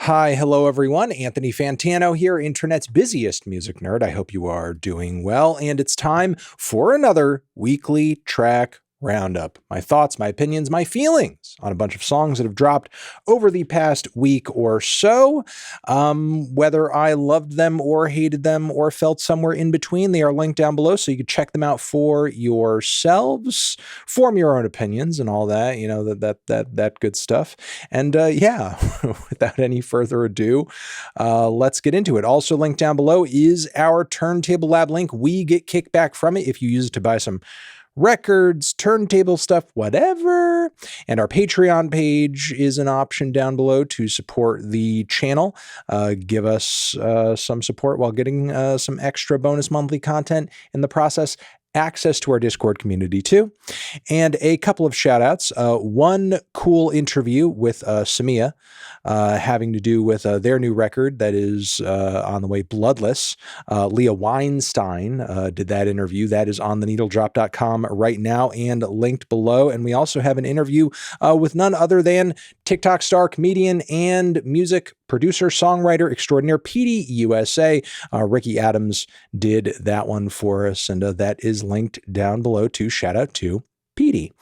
Hi, hello everyone. Anthony Fantano here, internet's busiest music nerd. I hope you are doing well, and it's time for another weekly track roundup. My thoughts, my opinions, my feelings on a bunch of songs that have dropped over the past week or so. Whether I loved them or hated them or felt somewhere in between, they are linked down below so you can check them out for yourselves, form your own opinions and all that, you know, that good stuff. And yeah, without any further ado, let's get into it. Also linked down below is our Turntable Lab link. We get kickback from it if you use it to buy some records, turntable stuff, whatever. And our Patreon page is an option down below to support the channel. Give us some support while getting some extra bonus monthly content in the process. Access to our Discord community too, and a couple of shout outs. One cool interview with Samia having to do with their new record that is on the way, Bloodless. Leah Weinstein did that interview. That is on theneedledrop.com right now and linked below. And we also have an interview with none other than TikTok star, comedian, and music producer, songwriter extraordinaire, PD USA. Ricky Adams did that one for us, and that is linked down below to shout out to PD.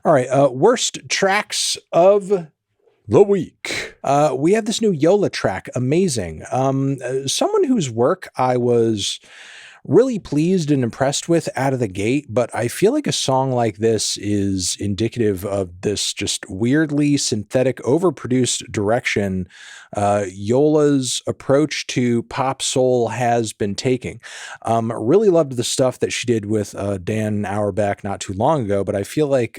All right, worst tracks of the week. We have this new Yola track, Amazing. Someone whose work I was really pleased and impressed with out of the gate, but I feel like a song like this is indicative of this just weirdly synthetic, overproduced direction Yola's approach to pop soul has been taking. Really loved the stuff that she did with Dan Auerbach not too long ago, but I feel like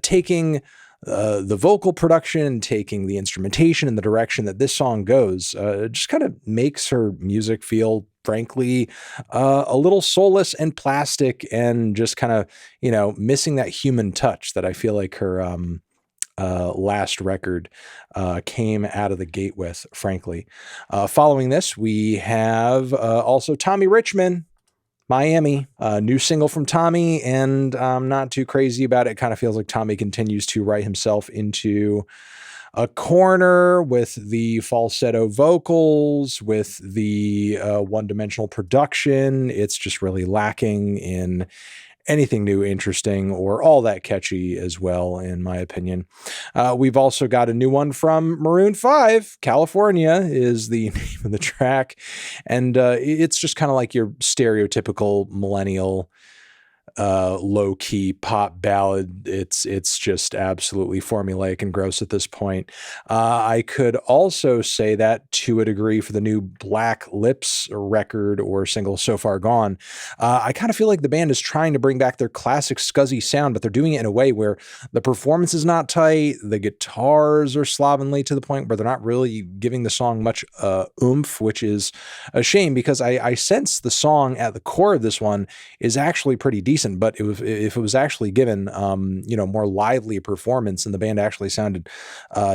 taking the vocal production, taking the instrumentation and the direction that this song goes, just kind of makes her music feel, frankly, a little soulless and plastic and just kind of, you know, missing that human touch that I feel like her last record came out of the gate with, frankly. Following this, we have also Tommy Richman, Miami, new single from Tommy, and I'm not too crazy about it. It kind of feels like Tommy continues to write himself into a corner with the falsetto vocals, with the one-dimensional production. It's just really lacking in anything new, interesting, or all that catchy as well, in my opinion. We've also got a new one from Maroon 5. California is the name of the track. And it's just kind of like your stereotypical millennial low-key pop ballad. It's just absolutely formulaic and gross at this point. I could also say that to a degree for the new Black Lips record or single, So Far Gone. I kind of feel like the band is trying to bring back their classic scuzzy sound, but they're doing it in a way where the performance is not tight, the guitars are slovenly to the point where they're not really giving the song much oomph, which is a shame because I sense the song at the core of this one is actually pretty decent. But if it was actually given, you know, more lively performance and the band actually sounded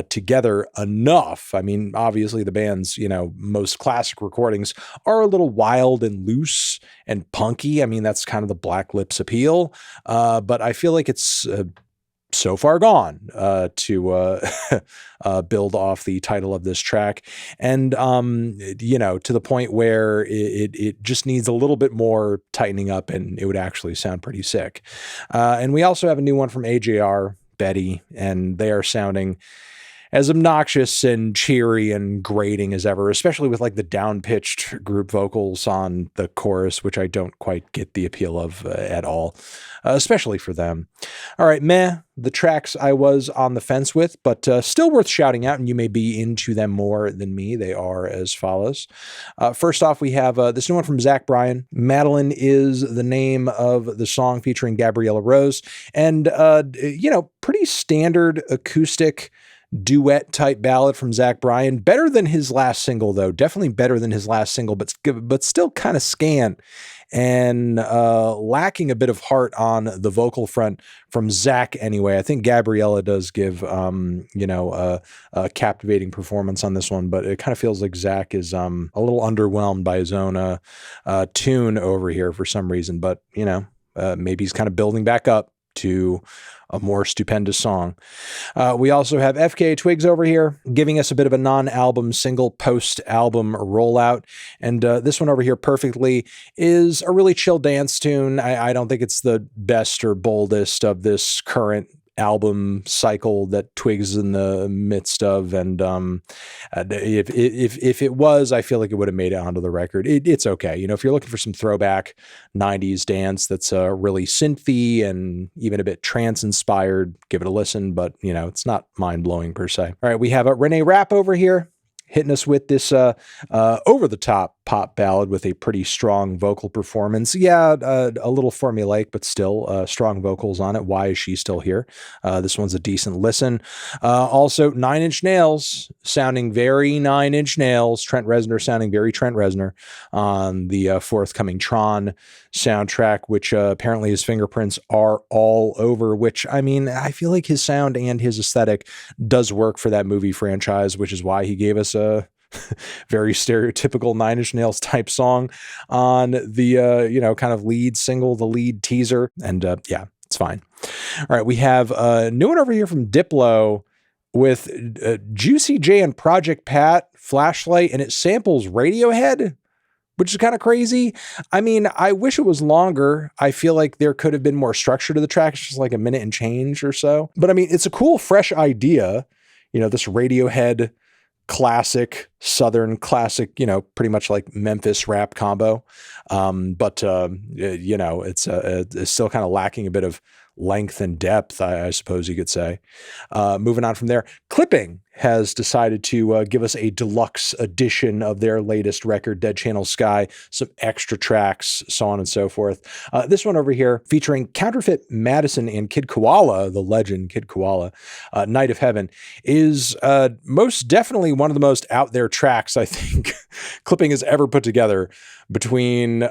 together enough. I mean, obviously the band's, you know, most classic recordings are a little wild and loose and punky. I mean, that's kind of the Black Lips appeal. But I feel like it's So Far Gone to build off the title of this track. And, you know, to the point where it just needs a little bit more tightening up and it would actually sound pretty sick. And we also have a new one from AJR, Betty, and they are sounding as obnoxious and cheery and grating as ever, especially with like the down-pitched group vocals on the chorus, which I don't quite get the appeal of at all, especially for them. All right, meh, the tracks I was on the fence with, but still worth shouting out, and you may be into them more than me. They are as follows. First off, we have this new one from Zach Bryan. Madeline is the name of the song featuring Gabriella Rose, and, you know, pretty standard acoustic duet type ballad from Zach Bryan. Better than his last single, though. Definitely better than his last single, but still kind of scant and lacking a bit of heart on the vocal front from Zach anyway. I think Gabriella does give, you know, a captivating performance on this one, but it kind of feels like Zach is a little underwhelmed by his own tune over here for some reason. But, you know, maybe he's kind of building back up. to a more stupendous song. We also have FKA Twigs over here giving us a bit of a non-album single post-album rollout. And this one over here perfectly is a really chill dance tune. I don't think it's the best or boldest of this current album cycle that Twigs is in the midst of, and if it was, I feel like it would have made it onto the record. It's okay, you know, if you're looking for some throwback 90s dance that's really synthy and even a bit trance inspired, give it a listen, but you know, it's not mind-blowing per se. All right, we have a Reneé Rapp over here hitting us with this over-the-top pop ballad with a pretty strong vocal performance. Yeah, a little formulaic, but still strong vocals on it. Why is she still here? This one's a decent listen. Also, Nine Inch Nails sounding very Nine Inch Nails. Trent Reznor sounding very Trent Reznor on the forthcoming Tron soundtrack, which apparently his fingerprints are all over, which, I mean, I feel like his sound and his aesthetic does work for that movie franchise, which is why he gave us a very stereotypical Nine Inch Nails type song on the, you know, kind of lead single, the lead teaser. And yeah, it's fine. All right, we have a new one over here from Diplo with Juicy J and Project Pat, Flashlight, and it samples Radiohead, which is kind of crazy. I mean, I wish it was longer. I feel like there could have been more structure to the track. It's just like a minute and change or so. But I mean, it's a cool, fresh idea. You know, this Radiohead classic, Southern classic, you know, pretty much like Memphis rap combo. But you know, it's still kind of lacking a bit of length and depth, I suppose you could say. Moving on from there, Clipping has decided to give us a deluxe edition of their latest record, Dead Channel Sky, some extra tracks, so on and so forth. This one over here featuring Counterfeit, Madison, and Kid Koala, the legend Kid Koala, Night of Heaven, is most definitely one of the most out there tracks I think Clipping has ever put together, between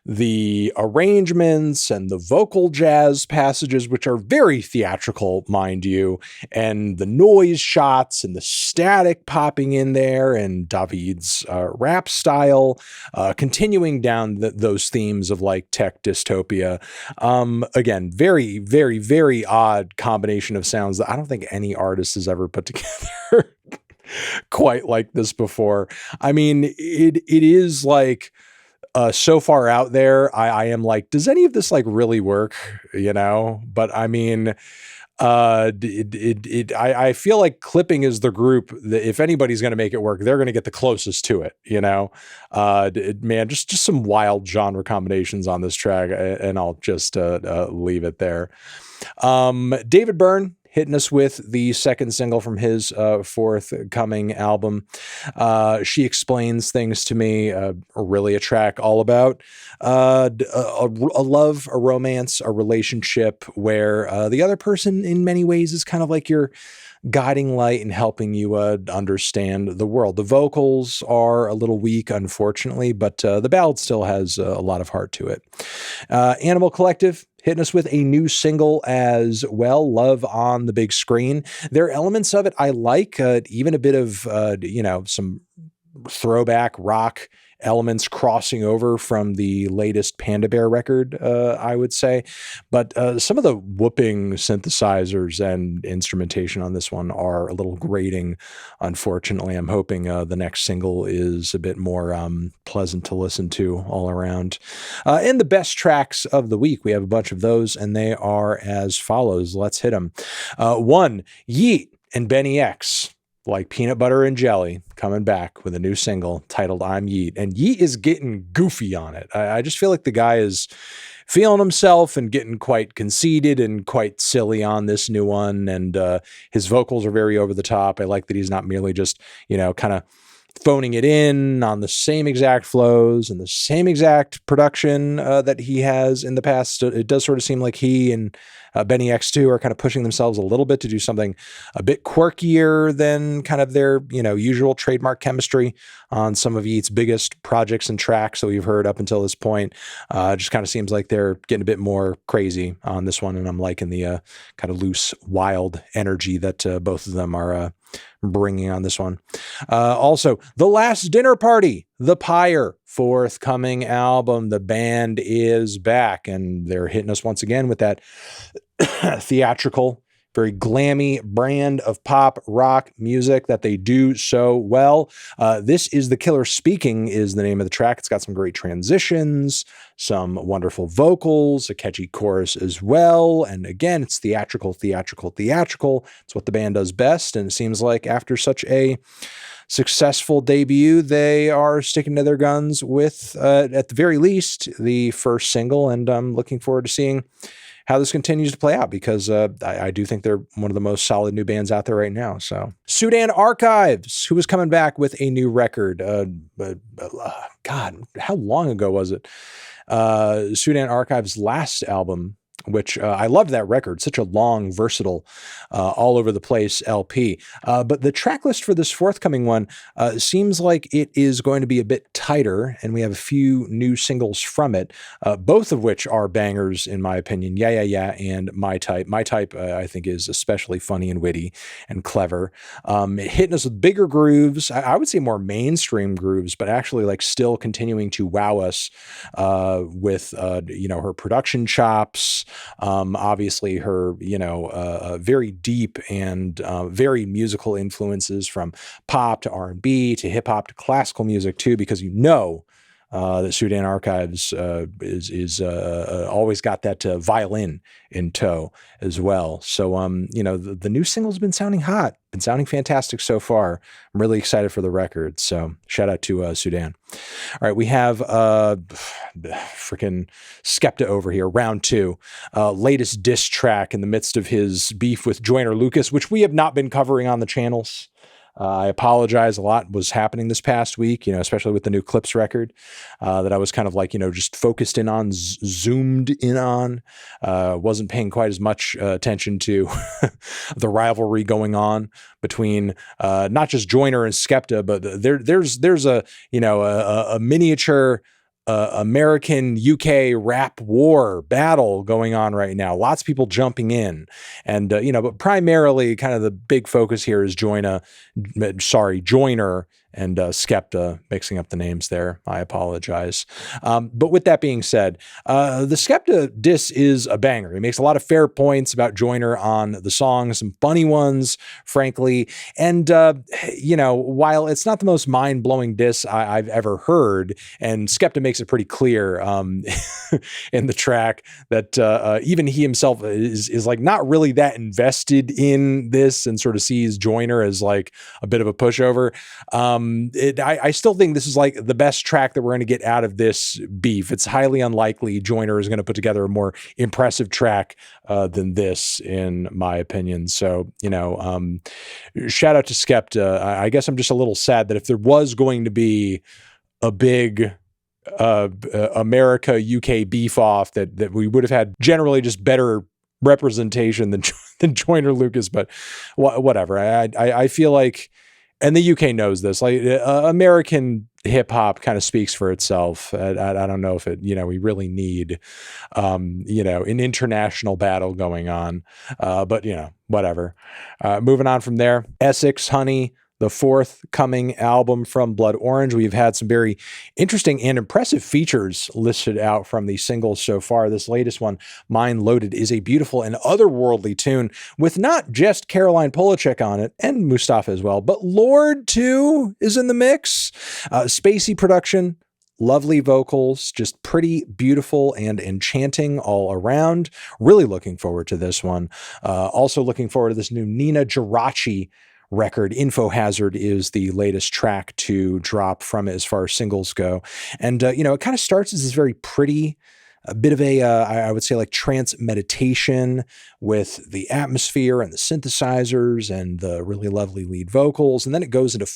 the arrangements and the vocal jazz passages, which are very theatrical, mind you, and the noise shots and the static popping in there, and David's rap style, continuing down those themes of like tech dystopia. Again, very, very, very odd combination of sounds that I don't think any artist has ever put together quite like this before. I mean, it is like so far out there, I am like, does any of this like really work? You know, but I mean, I feel like Clipping is the group that if anybody's going to make it work, they're going to get the closest to it, you know. Man, just some wild genre combinations on this track, and I'll just leave it there. David Byrne hitting us with the second single from his forthcoming album. She Explains Things to Me, really a track all about a love, a romance, a relationship where the other person in many ways is kind of like your guiding light and helping you understand the world. The vocals are a little weak, unfortunately, but the ballad still has a lot of heart to it. Animal Collective hitting us with a new single as well, Love on the Big Screen. There are elements of it I like, even a bit of, you know, some throwback rock elements crossing over from the latest Panda Bear record, I would say. But some of the whooping synthesizers and instrumentation on this one are a little grating, unfortunately. I'm hoping the next single is a bit more pleasant to listen to all around. And the best tracks of the week, we have a bunch of those, and they are as follows. Let's hit them. 1, Yeat and BNYX. Like peanut butter and jelly, coming back with a new single titled I'm Yeat. And Yeat is getting goofy on it. I just feel like the guy is feeling himself and getting quite conceited and quite silly on this new one. And his vocals are very over the top. I like that he's not merely just, you know, kind of phoning it in on the same exact flows and the same exact production that he has in the past. It does sort of seem like he and BNYX too are kind of pushing themselves a little bit to do something a bit quirkier than kind of their, you know, usual trademark chemistry on some of Yeat's biggest projects and tracks that we've heard up until this point. Just kind of seems like they're getting a bit more crazy on this one, and I'm liking the kind of loose, wild energy that both of them are bringing on this one. Also, The Last Dinner Party, The Pyre, forthcoming album. The band is back, and they're hitting us once again with that theatrical, very glammy brand of pop rock music that they do so well. This is The Killer Speaking is the name of the track. It's got some great transitions, some wonderful vocals, a catchy chorus as well. And again, it's theatrical, theatrical, theatrical. It's what the band does best. And it seems like after such a successful debut, they are sticking to their guns with, at the very least, the first single. And I'm looking forward to seeing how this continues to play out, because I do think they're one of the most solid new bands out there right now. So Sudan Archives, who was coming back with a new record. God, how long ago was it? Sudan Archives' last album, which I loved that record. Such a long, versatile, all over the place LP. But the track list for this forthcoming one seems like it is going to be a bit tighter, and we have a few new singles from it, both of which are bangers in my opinion. Yeah, Yeah, Yeah, and My Type. My Type, I think, is especially funny and witty and clever. Hitting us with bigger grooves. I would say more mainstream grooves, but actually like still continuing to wow us with her production chops. Obviously her, very deep and very musical influences from pop to R&B to hip hop to classical music too, because that Sudan Archives is always got that violin in tow as well. So, the new single's been sounding hot, been sounding fantastic so far. I'm really excited for the record. So shout out to Sudan. All right, we have freaking Skepta over here, round 2, latest diss track in the midst of his beef with Joyner Lucas, which we have not been covering on the channels. I apologize. A lot was happening this past week, especially with the new Clips record, that I was kind of like, just focused in on, zoomed in on, wasn't paying quite as much attention to the rivalry going on between not just Joyner and Skepta, but there's a miniature American UK rap war battle going on right now. Lots of people jumping in, and but primarily kind of the big focus here is Joyner and Skepta, mixing up the names there. I apologize. But with that being said, the Skepta diss is a banger. He makes a lot of fair points about Joyner on the song, some funny ones, frankly. And, while it's not the most mind-blowing diss I've ever heard, and Skepta makes it pretty clear in the track that even he himself is like not really that invested in this and sort of sees Joyner as like a bit of a pushover. I still think this is like the best track that we're going to get out of this beef. It's highly unlikely Joyner is going to put together a more impressive track than this, in my opinion. So, shout out to Skepta. I guess I'm just a little sad that if there was going to be a big America UK beef off, that we would have had generally just better representation than Joyner Lucas, but whatever. I feel like, and the UK knows this, like American hip hop kind of speaks for itself. I don't know if we really need, an international battle going on, but whatever. Moving on from there, Essex Honey, the forthcoming album from Blood Orange. We've had some very interesting and impressive features listed out from the singles so far. This latest one, Mind Loaded, is a beautiful and otherworldly tune with not just Caroline Polachek on it, and Mustafa as well, but Lorde too is in the mix. Spacey production, lovely vocals, just pretty beautiful and enchanting all around. Really looking forward to this one. Also looking forward to this new Ninajirachi record. Infohazard is the latest track to drop from it as far as singles go. And, it kind of starts as this very pretty, a bit of a, I would say like trance meditation with the atmosphere and the synthesizers and the really lovely lead vocals. And then it goes into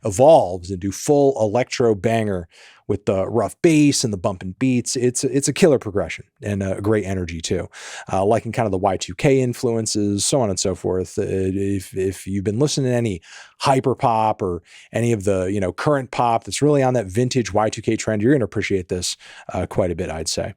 evolves into full electro banger with the rough bass and the bumping beats. It's a killer progression and a great energy too. Liking kind of the Y2K influences, so on and so forth. If you've been listening to any hyper pop or any of the, current pop that's really on that vintage Y2K trend, you're going to appreciate this quite a bit, I'd say.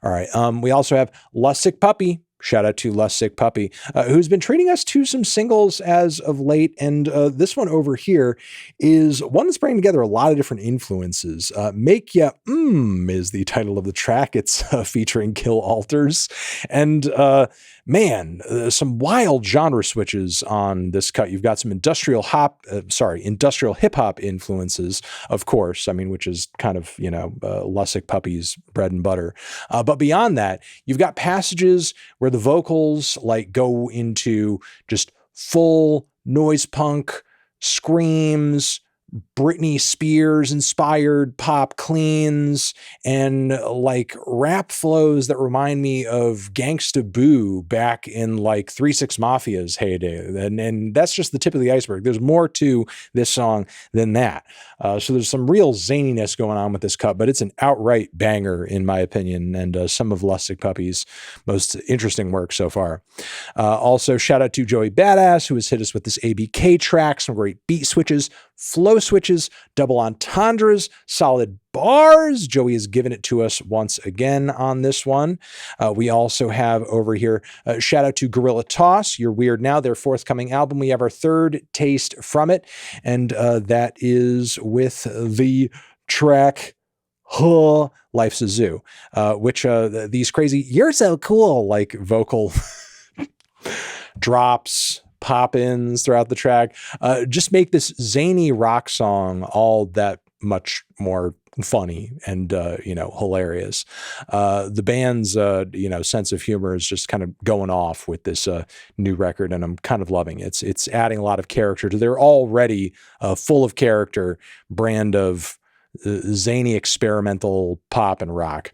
All right. We also have LustSickPuppy, Shout out to LustSickPuppy, who's been treating us to some singles as of late. And this one over here is one that's bringing together a lot of different influences. Make Ya is the title of the track. It's featuring Kill Alters. And some wild genre switches on this cut. You've got some industrial hip hop influences, of course. I mean, which is kind of, LustSickPuppy's bread and butter. But beyond that, you've got passages where the vocals like go into just full noise punk screams, Britney Spears inspired pop cleans, and like rap flows that remind me of Gangsta Boo back in like 3-6 Mafia's heyday. And that's just the tip of the iceberg. There's more to this song than that. So there's some real zaniness going on with this cut, but it's an outright banger in my opinion, and some of LustSickPuppy's most interesting work so far. Also, shout out to Joey Badass, who has hit us with this ABK track, some great beat switches, flow switches, double entendres, solid bars. Joey has given it to us once again on this one. We also have over here, shout out to Guerilla Toss, You're Weird Now, their forthcoming album. We have our third taste from it, and that is with the track Life's a Zoo, which these crazy, you're so cool, like vocal drops, pop-ins throughout the track, just make this zany rock song all that much more funny and hilarious. The band's sense of humor is just kind of going off with this new record, and I'm kind of loving it. It's adding a lot of character to their already full of character brand of zany experimental pop and rock.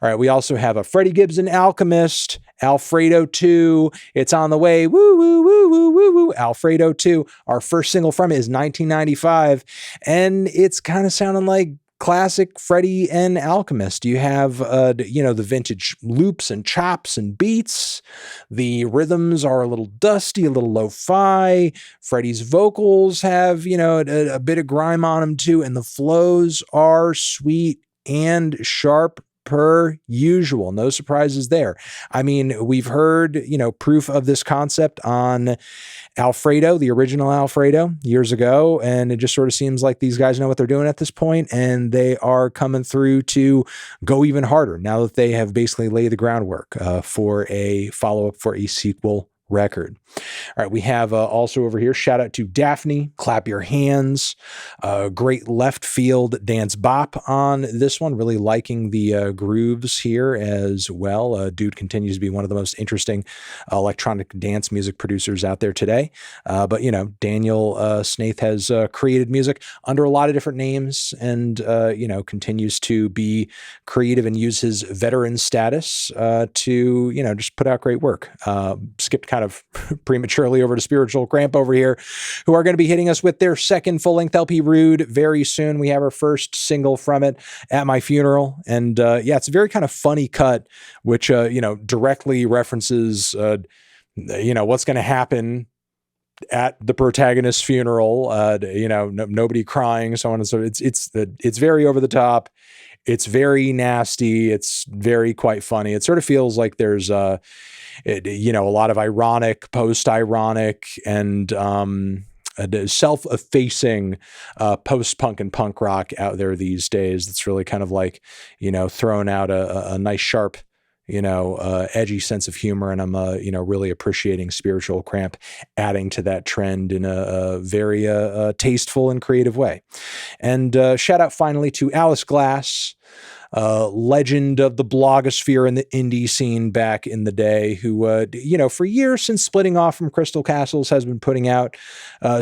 All right, we also have a Freddie Gibbs and Alchemist, Alfredo 2. It's on the way. Woo, woo, woo, woo, woo, woo. Alfredo 2. Our first single from it is 1995, and it's kind of sounding like classic Freddie and Alchemist. You have, the vintage loops and chops and beats. The rhythms are a little dusty, a little lo-fi. Freddie's vocals have, a bit of grime on them too. And the flows are sweet and sharp per usual. No surprises there. I mean, we've heard, proof of this concept on Alfredo, the original Alfredo, years ago, and it just sort of seems like these guys know what they're doing at this point, and they are coming through to go even harder now that they have basically laid the groundwork for a follow-up for a sequel record. All right, we have also over here, shout out to Daphni, Clap Your Hands, great left field dance bop on this one. Really liking the grooves here as well. Dude continues to be one of the most interesting electronic dance music producers out there today. But Daniel Snaith has created music under a lot of different names, and continues to be creative and use his veteran status to just put out great work. Skipped kind of prematurely over to Spiritual Cramp over here, who are going to be hitting us with their second full-length LP, Rude, very soon. We have our first single from it, At My Funeral. And it's a very kind of funny cut, which, directly references, what's going to happen at the protagonist's funeral, nobody crying, so on and so. It's very over the top. It's very nasty. It's very quite funny. It sort of feels like there's a lot of ironic, post-ironic, and self-effacing post-punk and punk rock out there these days. That's really kind of like, throwing out a nice, sharp, edgy sense of humor. And I'm, really appreciating Spiritual Cramp adding to that trend in a very tasteful and creative way. And shout out finally to Alice Glass, legend of the blogosphere and the indie scene back in the day, who, for years since splitting off from Crystal Castles, has been putting out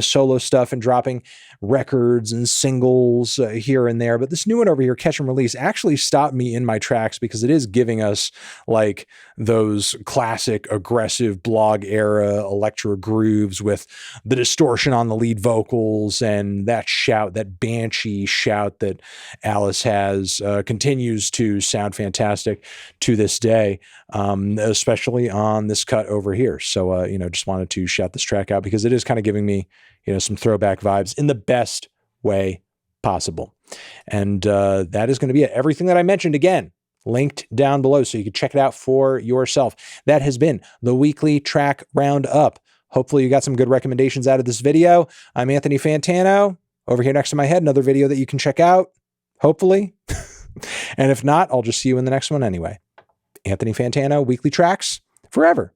solo stuff and dropping records and singles here and there. But this new one over here, Catch and Release, actually stopped me in my tracks, because it is giving us like those classic aggressive blog era electro grooves with the distortion on the lead vocals, and that shout, that banshee shout that Alice has, continues to sound fantastic to this day, especially on this cut over here. So, just wanted to shout this track out, because it is kind of giving me, some throwback vibes in the best way possible. And that is going to be it. Everything that I mentioned, again, linked down below so you can check it out for yourself. That has been the weekly track roundup. Hopefully you got some good recommendations out of this video. I'm Anthony Fantano. Over here next to my head, another video that you can check out, hopefully. And if not, I'll just see you in the next one anyway. Anthony Fantano, weekly tracks forever.